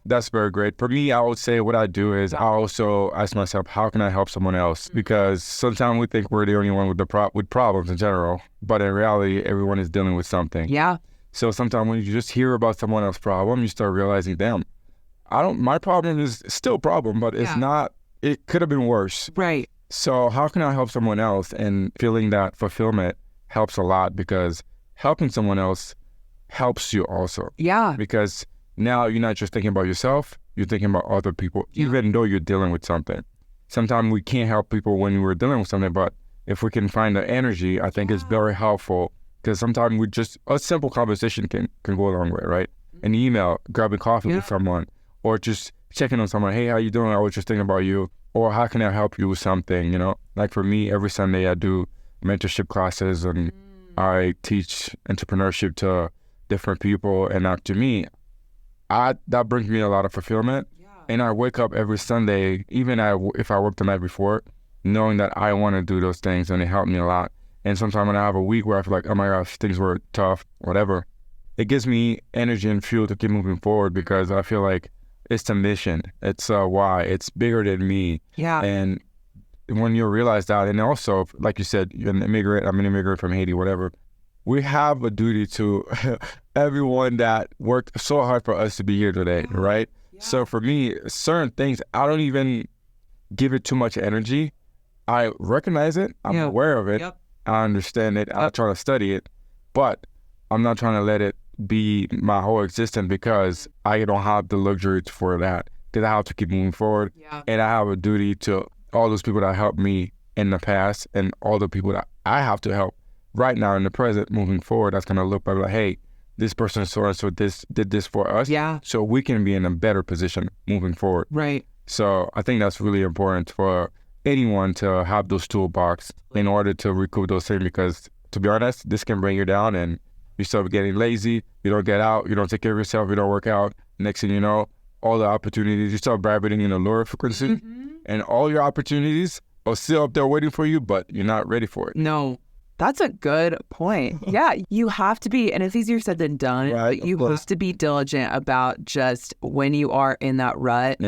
That's very great. For me, I would say what I do is I also ask myself, how can I help someone else? Because sometimes we think we're the only one with problems in general, but in reality, everyone is dealing with something. Yeah. So sometimes when you just hear about someone else's problem, you start realizing, damn, my problem is still a problem, but it's not, it could have been worse. Right. So how can I help someone else? And feeling that fulfillment helps a lot, because helping someone else helps you also. Yeah. Because now you're not just thinking about yourself, you're thinking about other people, even though you're dealing with something. Sometimes we can't help people when we're dealing with something, but if we can find the energy, I think it's very helpful, because sometimes a simple conversation can go a long way, right? An email, grabbing coffee with someone, or just checking on someone, hey, how you doing? I was just thinking about you. Or how can I help you with something, you know? Like for me, every Sunday I do mentorship classes and I teach entrepreneurship to different people. And to me, that brings me a lot of fulfillment. Yeah. And I wake up every Sunday, even if I work the night before, knowing that I want to do those things, and it helped me a lot. And sometimes when I have a week where I feel like, oh my gosh, things were tough, whatever, it gives me energy and fuel to keep moving forward, because I feel like it's the mission. It's why. It's bigger than me. Yeah. And when you realize that, and also, like you said, you're an immigrant, I'm an immigrant from Haiti, whatever, we have a duty to everyone that worked so hard for us to be here today, right? Yeah. So for me, certain things, I don't even give it too much energy. I recognize it. I'm aware of it. Yep. I understand it. I'm trying to study it, but I'm not trying to let it be my whole existence, because I don't have the luxury for that, because I have to keep moving forward. Yeah. And I have a duty to all those people that helped me in the past, and all the people that I have to help right now in the present moving forward. That's going to look back like, hey, this person so did this for us. Yeah. So we can be in a better position moving forward. Right. So I think that's really important for anyone to have those toolbox in order to recoup those things, because to be honest, this can bring you down, and you start getting lazy, you don't get out, you don't take care of yourself, you don't work out. Next thing you know, all the opportunities, you start vibrating in a lower frequency, and all your opportunities are still up there waiting for you, but you're not ready for it. No, that's a good point. Yeah, you have to be, and it's easier said than done, right, but you have to be diligent about just when you are in that rut,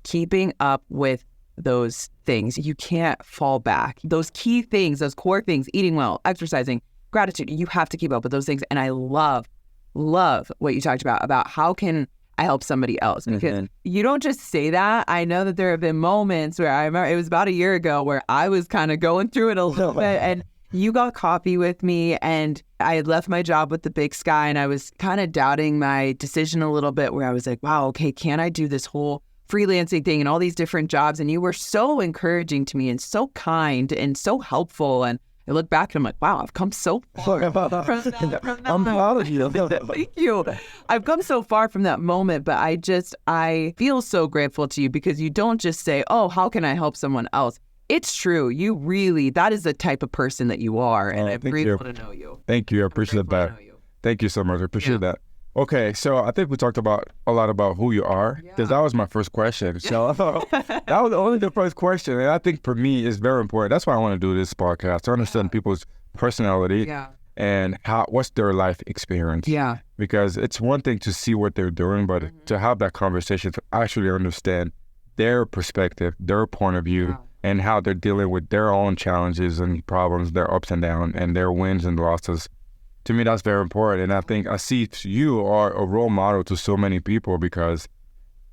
keeping up with those things. You can't fall back. Those key things, those core things, eating well, exercising, gratitude, you have to keep up with those things. And I love what you talked about how can I help somebody else? Because you don't just say that. I know that there have been moments where I remember it was about a year ago where I was kind of going through it a little bit, and you got coffee with me, and I had left my job with the Big Sky, and I was kind of doubting my decision a little bit, where I was like, wow, okay, can I do this whole freelancing thing and all these different jobs? And you were so encouraging to me and so kind and so helpful. And I look back and I'm like, wow, I've come so far from that. I'm proud of you. Thank you. I've come so far from that moment, but I feel so grateful to you, because you don't just say, oh, how can I help someone else? It's true. You really, that is the type of person that you are. And I'm grateful to know you. Thank you. I appreciate that. Thank you so much. I appreciate that. Okay, so I think we talked a lot about who you are, because that was my first question. So that was only the first question, and I think for me it's very important. That's why I want to do this podcast, to understand people's personality and what's their life experience. Yeah, because it's one thing to see what they're doing, but to have that conversation to actually understand their perspective, their point of view, and how they're dealing with their own challenges and problems, their ups and downs, and their wins and losses. To me, that's very important. And I think I see you are a role model to so many people, because,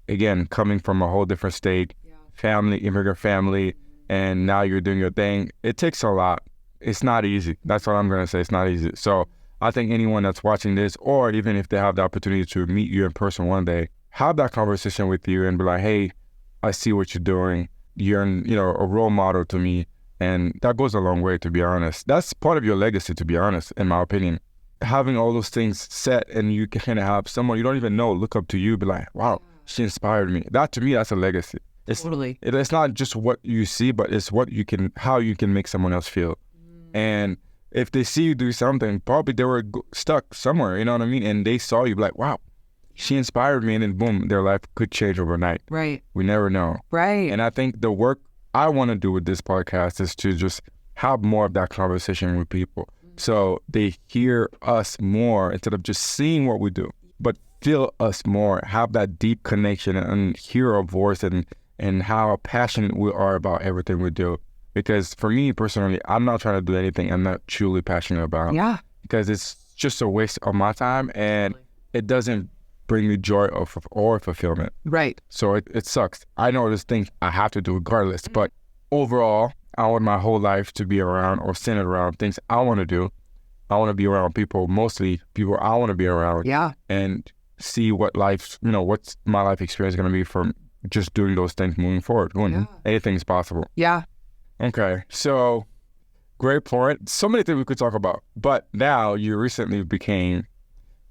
again, coming from a whole different state, family, immigrant family, and now you're doing your thing, it takes a lot. It's not easy. That's what I'm going to say. It's not easy. So I think anyone that's watching this, or even if they have the opportunity to meet you in person one day, have that conversation with you and be like, hey, I see what you're doing. You're a role model to me. And that goes a long way, to be honest. That's part of your legacy, to be honest, in my opinion. Having all those things set, and you can have someone you don't even know look up to you, be like, wow, she inspired me. That, to me, that's a legacy. Totally. It's not just what you see, but it's how you can make someone else feel. And if they see you do something, probably they were stuck somewhere, you know what I mean? And they saw you, be like, wow, she inspired me, and then boom, their life could change overnight. Right. We never know. Right. And I think the work I want to do with this podcast is to just have more of that conversation with people, so they hear us more instead of just seeing what we do, but feel us more, have that deep connection and hear our voice and how passionate we are about everything we do. Because for me personally, I'm not trying to do anything I'm not truly passionate about. Yeah. Because it's just a waste of my time and it doesn't bring me joy or fulfillment. Right. So it sucks. I know there's things I have to do regardless, but overall, I want my whole life to be around or centered around things I want to do. I want to be around people, mostly people I want to be around. Yeah. And see what what's my life experience going to be from just doing those things moving forward. Anything's possible. Yeah. Okay. So great point. So many things we could talk about. But now you recently became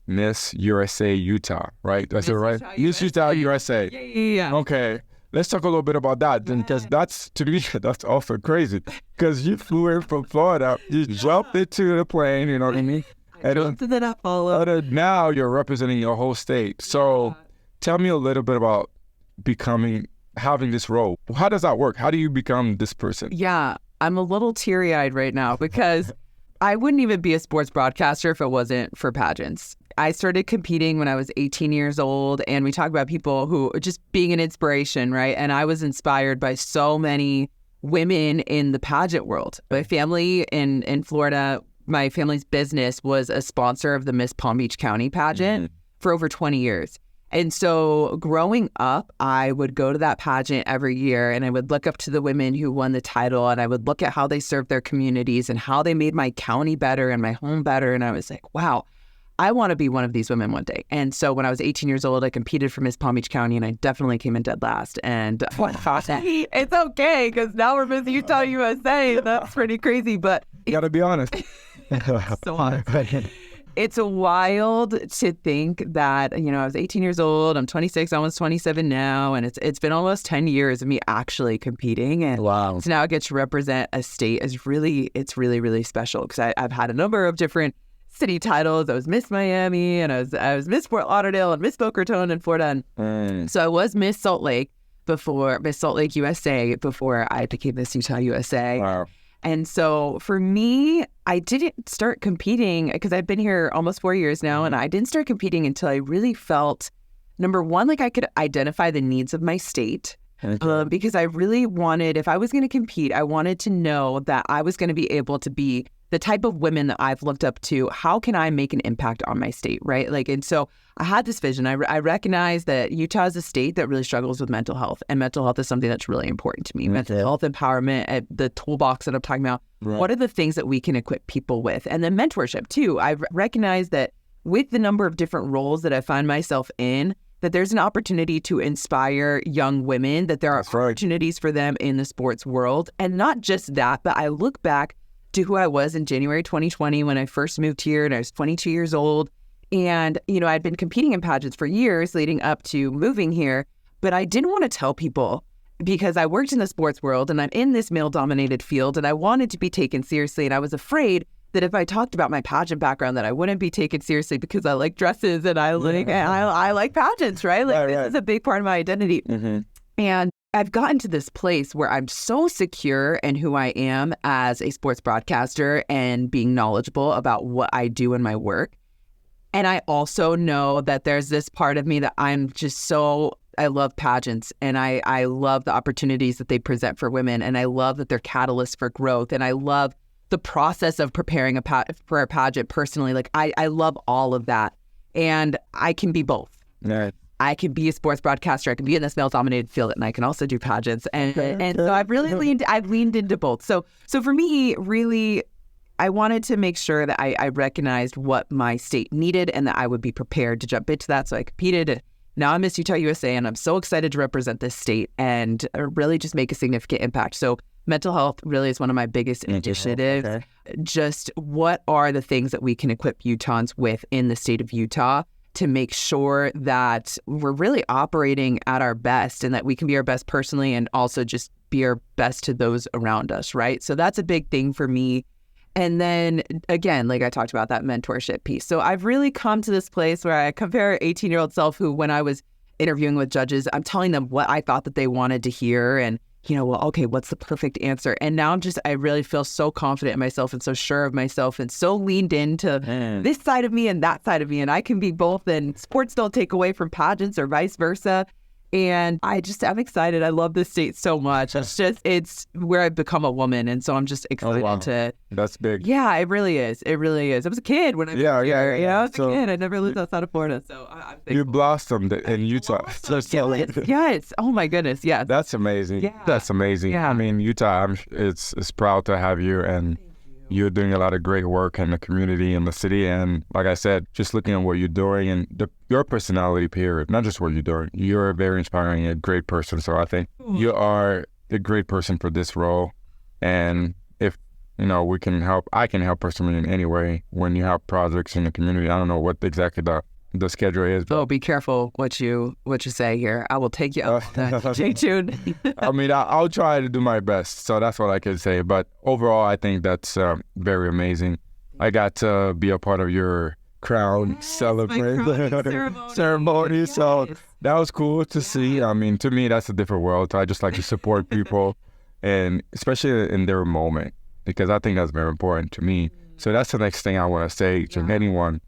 Miss USA Utah, right? That's it, right? Miss Utah USA. Yeah. Okay. Let's talk a little bit about that, because that's, to me, that's also crazy. Because you flew in from Florida, you jumped into the plane, you know what I mean? And now you're representing your whole state. So tell me a little bit about having this role. How does that work? How do you become this person? Yeah, I'm a little teary-eyed right now because I wouldn't even be a sports broadcaster if it wasn't for pageants. I started competing when I was 18 years old, and we talk about people who just being an inspiration, right? And I was inspired by so many women in the pageant world. My family in Florida, my family's business was a sponsor of the Miss Palm Beach County pageant for over 20 years. And so growing up, I would go to that pageant every year and I would look up to the women who won the title, and I would look at how they served their communities and how they made my county better and my home better. And I was like, wow, I want to be one of these women one day. And so when I was 18 years old, I competed for Miss Palm Beach County, and I definitely came in dead last. And it's okay, because now we're Miss Utah USA. That's pretty crazy, but you gotta be honest. So honest. It's wild to think that, I was 18 years old, I'm 26, almost 27 now, and it's been almost 10 years of me actually competing. And wow. So now I get to represent a state it's really, really special, because I've had a number of different city titles. I was Miss Miami, and I was Miss Fort Lauderdale and Miss Boca Raton and Florida. So I was Miss Salt Lake USA before I became Miss Utah USA. Wow. And so for me, I didn't start competing because I've been here almost 4 years now, and I didn't start competing until I really felt, number one, like I could identify the needs of my state. Because I really wanted, if I was going to compete, I wanted to know that I was going to be able to be the type of women that I've looked up to. How can I make an impact on my state, right? And so I had this vision. I recognize that Utah is a state that really struggles with mental health, and mental health is something that's really important to me. Mental health empowerment, the toolbox that I'm talking about. Right. What are the things that we can equip people with? And then mentorship too. I've recognized that with the number of different roles that I find myself in, that there's an opportunity to inspire young women, that there are opportunities for them in the sports world. And not just that, but I look back to who I was in January 2020 when I first moved here, and I was 22 years old. And, I'd been competing in pageants for years leading up to moving here, but I didn't want to tell people, because I worked in the sports world and I'm in this male-dominated field, and I wanted to be taken seriously. And I was afraid that if I talked about my pageant background, that I wouldn't be taken seriously, because I like dresses and I like pageants, right? This is a big part of my identity. Mm-hmm. And I've gotten to this place where I'm so secure in who I am as a sports broadcaster and being knowledgeable about what I do in my work. And I also know that there's this part of me that I'm just I love pageants, and I love the opportunities that they present for women, and I love that they're catalysts for growth, and I love the process of preparing for a pageant personally. I love all of that, and I can be both. Right. I can be a sports broadcaster, I can be in this male-dominated field, and I can also do pageants, and so I've really leaned into both. So for me, really, I wanted to make sure that I recognized what my state needed and that I would be prepared to jump into that. So I competed. Now I'm Miss Utah USA, and I'm so excited to represent this state and really just make a significant impact. So mental health really is one of my biggest initiatives. Okay. Just what are the things that we can equip Utahns with in the state of Utah to make sure that we're really operating at our best, and that we can be our best personally and also just be our best to those around us, right? So that's a big thing for me. And then again, like I talked about, that mentorship piece. So I've really come to this place where I compare 18-year-old self who, when I was interviewing with judges, I'm telling them what I thought that they wanted to hear, and well, okay, what's the perfect answer? And now I really feel so confident in myself and so sure of myself and so leaned into this side of me and that side of me. And I can be both, and sports don't take away from pageants or vice versa. And I'm excited. I love this state so much. It's where I've become a woman. And so I'm just excited to. That's big. Yeah, it really is. It really is. I was a kid when I moved here. Yeah, I was a kid. I never lived outside of Florida. So I'm thankful. You blossomed in Utah. Yes. Oh my goodness. Yes. That's amazing. Yeah. That's amazing. Yeah. I mean, Utah, it's proud to have you, and you're doing a lot of great work in the community and the city. And like I said, just looking at what you're doing and your personality, period, not just what you're doing. You're a very inspiring, a great person. So I think you are a great person for this role. And if, we can help, I can help personally in any way when you have projects in the community. I don't know what exactly the schedule is. Oh, be careful what you say here. I will take you out on that, DJ Joune. I mean, I'll try to do my best. So that's what I can say. But overall, I think that's very amazing. I got to be a part of your crown ceremony. Yes. So that was cool to see. I mean, to me, that's a different world. I just like to support people, and especially in their moment, because I think that's very important to me. So that's the next thing I want to say to anyone.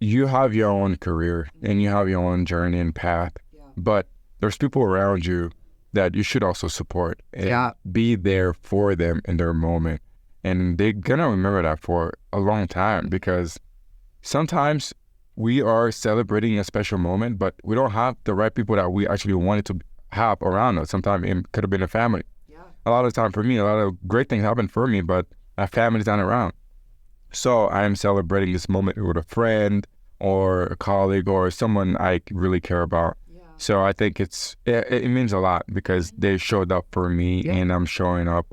You have your own career and you have your own journey and path, but there's people around you that you should also support and be there for them in their moment. And they're going to remember that for a long time, because sometimes we are celebrating a special moment, but we don't have the right people that we actually wanted to have around us. Sometimes it could have been a family. Yeah. A lot of the time for me, a lot of great things happen for me, but my family's not around. So I am celebrating this moment with a friend or a colleague or someone I really care about. Yeah. So I think it means a lot, because they showed up for me and I'm showing up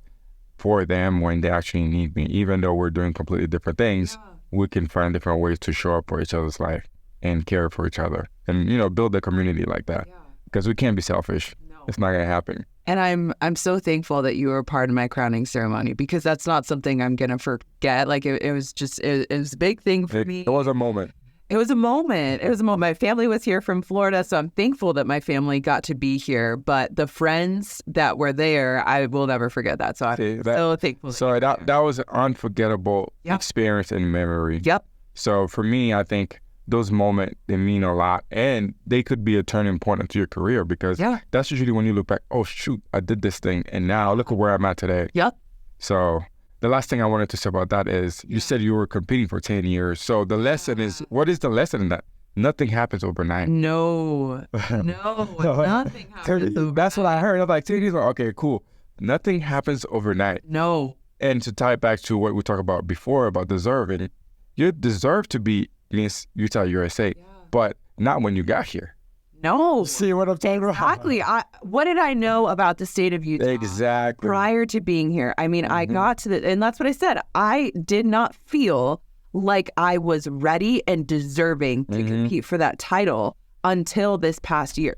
for them when they actually need me. Even though we're doing completely different things, we can find different ways to show up for each other's life and care for each other and, build a community like that. Because we can't be selfish. No. It's not going to happen. And I'm so thankful that you were part of my crowning ceremony, because that's not something I'm going to forget. Like it was a big thing for me. It was a moment. It was a moment. My family was here from Florida, so I'm thankful that my family got to be here. But the friends that were there, I will never forget that. So I'm so thankful. So that was an unforgettable experience and memory. Yep. So for me, I think those moments, they mean a lot, and they could be a turning point into your career, because that's usually when you look back, oh shoot, I did this thing, and now look at where I'm at today. Yep. So the last thing I wanted to say about that is, you said you were competing for 10 years. So the lesson is, what is the lesson in that? Nothing happens overnight. No, nothing happens overnight. That's what I heard. I'm like, 10 years, okay, cool. Nothing happens overnight. No. And to tie it back to what we talked about before, about deserving, you deserve to be Miss Utah USA, but not when you got here. No. See what I'm talking about? Exactly. What did I know about the state of Utah? Exactly. Prior to being here. I mean, I got to and that's what I said. I did not feel like I was ready and deserving to compete for that title until this past year.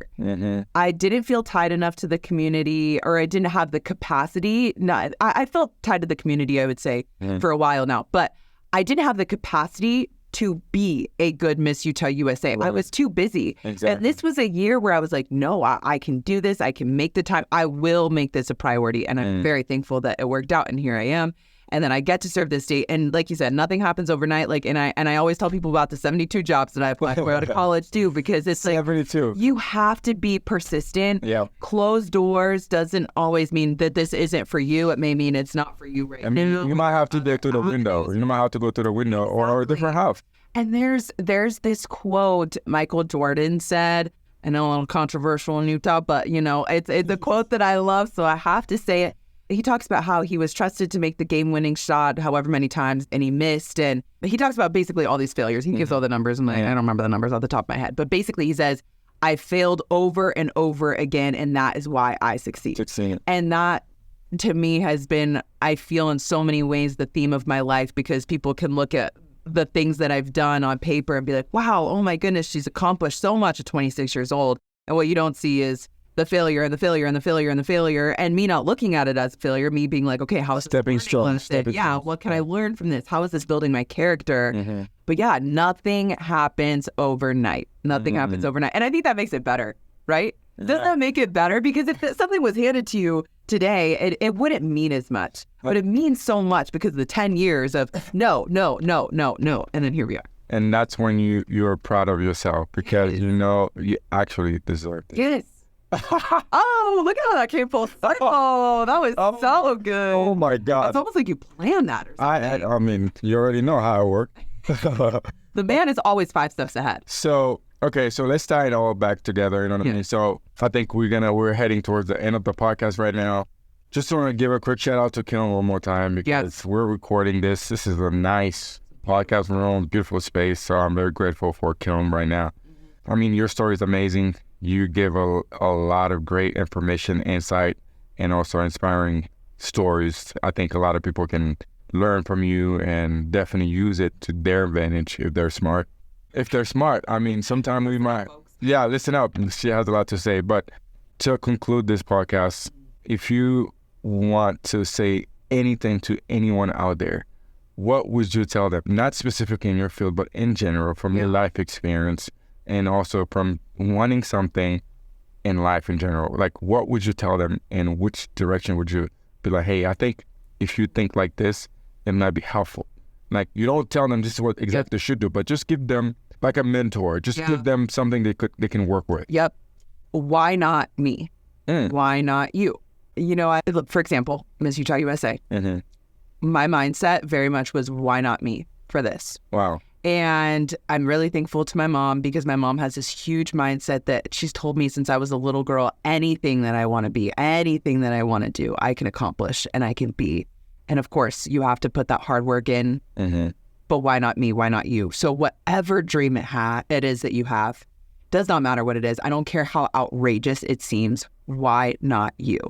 I didn't feel tied enough to the community, or I didn't have the capacity. No, I felt tied to the community, I would say, for a while now, but I didn't have the capacity to be a good Miss Utah USA. Right. I was too busy. Exactly. And this was a year where I was like, no, I can do this. I can make the time. I will make this a priority. And I'm very thankful that it worked out. And here I am. And then I get to serve this state. And like you said, nothing happens overnight. Like, and I always tell people about the 72 jobs that I applied for out of college too, because it's like 72. You have to be persistent. Yeah. Closed doors doesn't always mean that this isn't for you. It may mean it's not for you right now. You might have to go through the window. You might have to go through the window or a different house. And there's this quote Michael Jordan said. I know a little controversial in Utah, but it's a quote that I love, so I have to say it. He talks about how he was trusted to make the game-winning shot however many times, and he missed. And he talks about basically all these failures. He gives all the numbers. I don't remember the numbers off the top of my head. But basically he says, I failed over and over again, and that is why I succeed. And that, to me, has been, I feel in so many ways, the theme of my life, because people can look at the things that I've done on paper and be like, wow, oh my goodness, she's accomplished so much at 26 years old. And what you don't see is the failure and the failure and the failure and the failure, and me not looking at it as failure, me being like, okay, how is stepping strong? What can I learn from this? How is this building my character? But yeah, nothing happens overnight. Nothing happens overnight. And I think that makes it better, right? Doesn't that make it better? Because if something was handed to you today, it wouldn't mean as much. But it means so much because of the 10 years of no. And then here we are. And that's when you're proud of yourself because you know you actually deserve it. Yes. Oh, look at how that came full circle. Oh, that was so good. Oh my God. It's almost like you planned that or something. I mean, you already know how I work. The man is always 5 steps ahead. So, okay, so let's tie it all back together, you know what I mean? So I think we're heading towards the end of the podcast right now. Just want to give a quick shout out to Killen one more time because we're recording this. This is a nice podcast room, beautiful space. So I'm very grateful for Killen right now. I mean, your story is amazing. You give a lot of great information, insight, and also inspiring stories. I think a lot of people can learn from you and definitely use it to their advantage if they're smart. If they're smart, I mean, sometimes we might. Yeah, listen up. She has a lot to say. But to conclude this podcast, if you want to say anything to anyone out there, what would you tell them? Not specifically in your field, but in general, from your life experience and also from wanting something in life in general. Like, what would you tell them and which direction would you be like, hey, I think if you think like this, it might be helpful. Like, you don't tell them this is what exactly they should do, but just give them like a mentor. Just give them something they can work with. Yep. Why not me? Why not you? You know, for example, Miss Utah USA, my mindset very much was, why not me for this? Wow. And I'm really thankful to my mom because my mom has this huge mindset that she's told me since I was a little girl, anything that I want to be, anything that I want to do, I can accomplish and I can be. And of course, you have to put that hard work in. But why not me? Why not you? So whatever dream it is that you have, does not matter what it is. I don't care how outrageous it seems. Why not you?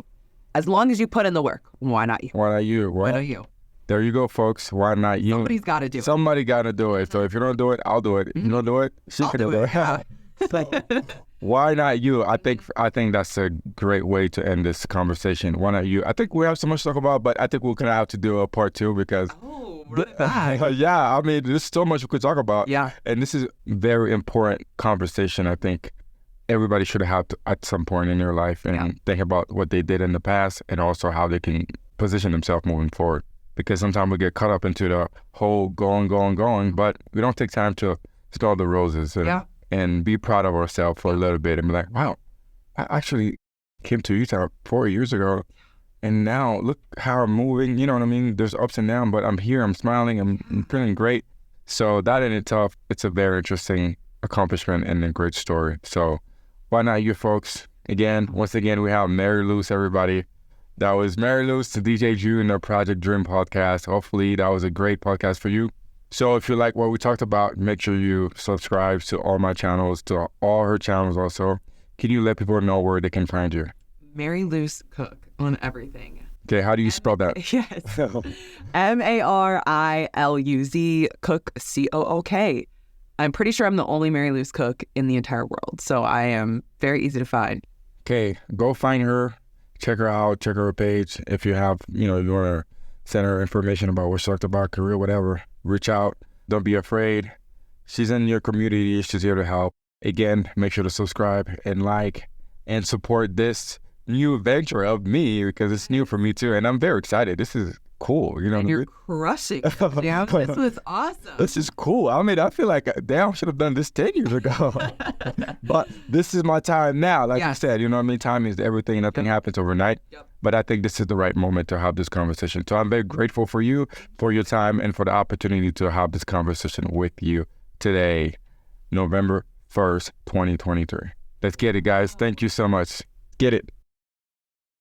As long as you put in the work, why not you? Why not you? Why not you? There you go, folks. Why not you? Somebody's got to do it. Somebody got to do it. So if you don't do it, I'll do it. If you don't do it, she can do it. Why not you? I think that's a great way to end this conversation. Why not you? I think we have so much to talk about, but I think we're going to have to do a part 2 because... yeah, I mean, there's so much we could talk about. Yeah. And this is a very important conversation. I think everybody should have at some point in their life and think about what they did in the past and also how they can position themselves moving forward. Because sometimes we get caught up into the whole going, but we don't take time to smell the roses and be proud of ourselves for a little bit and be like, wow, I actually came to Utah 4 years ago and now look how I'm moving. You know what I mean? There's ups and downs, but I'm here, I'm smiling, I'm feeling great. So that in itself, it's a very interesting accomplishment and a great story. So why not you folks? Once again, we have Mary Luce, everybody. That was Mary Luce to DJ Joune, the Project Dream podcast. Hopefully that was a great podcast for you. So if you like what we talked about, make sure you subscribe to all my channels, to all her channels also. Can you let people know where they can find you? Mary Luce Cook on everything. Okay, how do you spell that? Yes. Mariluz Cook, Cook. I'm pretty sure I'm the only Mary Luce Cook in the entire world. So I am very easy to find. Okay, go find her. Check her out, check her page. If you have, you want to send her information about what she talked about, career, whatever, reach out. Don't be afraid. She's in your community. She's here to help. Again, make sure to subscribe and like and support this new venture of me because it's new for me too. And I'm very excited. This is cool. And you're crushing. Yeah, this was awesome. This is cool. I mean, I feel like, damn, I should have done this 10 years ago. But this is my time now. Like you said, you know what I mean? Time is everything. Nothing happens overnight. But I think this is the right moment to have this conversation. So I'm very grateful for you, for your time, and for the opportunity to have this conversation with you today, November 1st, 2023. Let's get it, guys. Thank you so much. Get it.